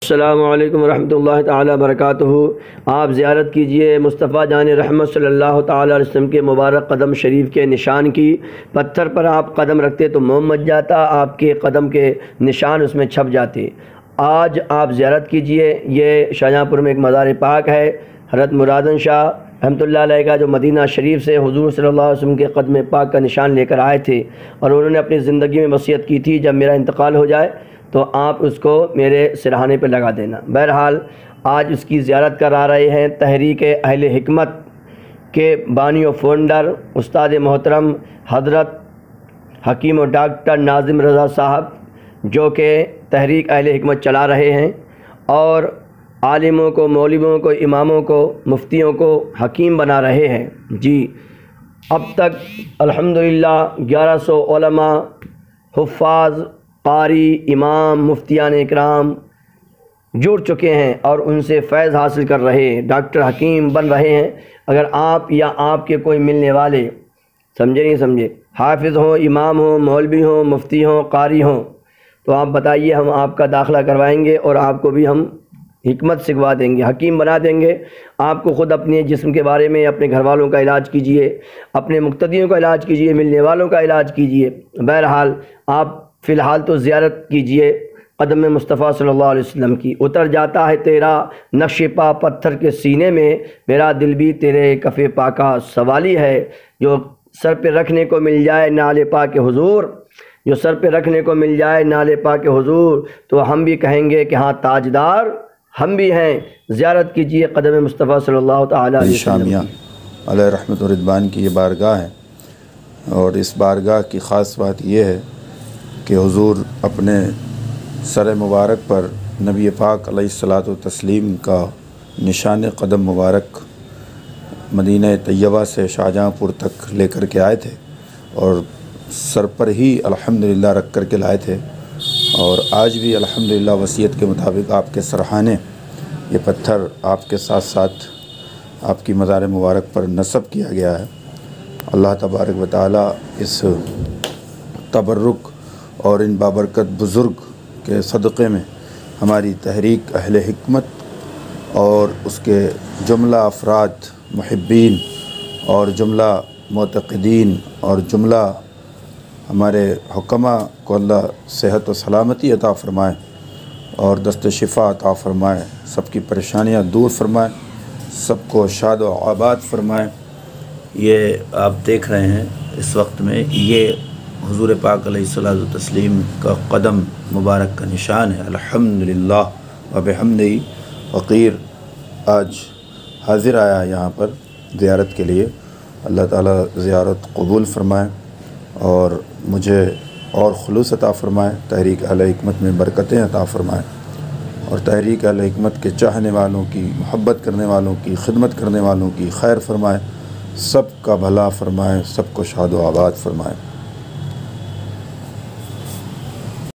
अस्सलामु अलैकुम रहमतुल्लाहि ताला बरकातुहू। आप ज़ियारत कीजिए मुस्तफ़ा जान रहमत सल्लल्लाहु ताला अलैहि वसल्लम के मुबारक कदम शरीफ के निशान की। पत्थर पर आप कदम रखते तो मोम मच जाता, आपके कदम के निशान उसमें छप जाते। आज आप ज़ियारत कीजिए। ये शाहजहाँपुर में एक मज़ार पाक है, हज़रत मुरादन शाह रहमतुल्लाह अलैह का, जो मदीना शरीफ से हुज़ूर सल्लल्लाहु अलैहि वसल्लम के कदम पाक का निशान लेकर आए थे और उन्होंने अपनी ज़िंदगी में वसीयत की थी, जब मेरा इंतकाल हो जाए तो आप उसको मेरे सिरहाने पर लगा देना। बहरहाल आज उसकी ज़ियारत करा रहे हैं तहरीक अहले हिकमत के बानी व फाउंडर उस्ताद मोहतरम हज़रत हकीम और डॉक्टर नाज़िम रज़ा साहब, जो कि तहरीक अहले हिकमत चला रहे हैं और आलिमों को, मौलवियों को, इमामों को, मुफ्तियों को हकीम बना रहे हैं। जी, अब तक अल्हम्दुलिल्लाह 1100 उलमा, हुफ़्फ़ाज़, कारी, इमाम, मुफ्तियान इकराम जुड़ चुके हैं और उनसे फ़ैज़ हासिल कर रहे हैं, डॉक्टर हकीम बन रहे हैं। अगर आप या आपके कोई मिलने वाले, समझे नहीं समझे, हाफिज़ हों, इमाम हों, मौलवी हों, मुफ्ती हों, कारी हों, तो आप बताइए, हम आपका दाखिला करवाएंगे और आपको भी हम हिकमत सिखवा देंगे, हकीम बना देंगे। आपको ख़ुद अपने जिस्म के बारे में, अपने घर वालों का इलाज कीजिए, अपने मुक्तदियों का इलाज कीजिए, मिलने वालों का इलाज कीजिए। बहरहाल आप फ़िलहाल तो ज़ियारत कीजिए कदम मुस्तफ़ा सल्लल्लाहु अलैहि वसल्लम की। उतर जाता है तेरा नक्श पा पत्थर के सीने में, मेरा दिल भी तेरे कफ़े पा का सवाली है। जो सर पे रखने को मिल जाए नाले पा के हुज़ूर, जो सर पे रखने को मिल जाए नाले पा के हुज़ूर, तो हम भी कहेंगे कि हाँ ताजदार हम भी हैं। ज़ियारत कीजिए कदम मुस्तफ़ा सल्लल्लाहु ताला अलैहि वसल्लम अलैहि रहमत व रिदवान की ये बारगाह है और इस बारगाह की ख़ास बात यह है कि हुज़ूर अपने सर मुबारक पर नबी पाक अलैहिस्सलातु व तस्लीम का निशान कदम मुबारक मदीना तैयबा से शाहजहाँपुर तक लेकर के आए थे और सर पर ही अल्हम्दुलिल्लाह रख कर के लाए थे। और आज भी अल्हम्दुलिल्लाह वसीयत के मुताबिक आपके सरहाने ये पत्थर आपके साथ साथ आपकी मज़ार मुबारक पर नस्ब किया गया है। अल्लाह तबारक व तआला इस तबर्रुक और इन बाबरकत बुज़ुर्ग के सदक़े में हमारी तहरीक अहले हिकमत और उसके जुमला अफराद मुहिब्बीन और जुमला मुतक़िदीन और जुमला हमारे हुक्मा को अल्लाह सेहत व सलामती अता फ़रमाए और दस्त शिफा अता फ़रमाए, सबकी परेशानियाँ दूर फ़रमाए, सबको शाद व आबाद फ़रमाए। ये आप देख रहे हैं इस वक्त में, ये हुज़ूर पाक अलैहिस्सलातु व तस्लीम का कदम मुबारक का निशान है। अल्हम्दुलिल्लाह व बिहम्दिही फ़क़ीर आज हाज़िर आया है यहाँ पर ज़ियारत के लिए। अल्लाह ताला ज़ियारत कबूल फ़रमाए और मुझे और खुलूस अता फ़रमाए, तहरीक अहले हिकमत में बरकतें अता फ़रमाए और तहरीक अहले हिकमत के चाहने वालों की, मोहब्बत करने वालों की, खिदमत करने वालों की खैर फ़रमाए, सब का भला फ़रमाए, सबको शाद व आबाद फ़रमाए।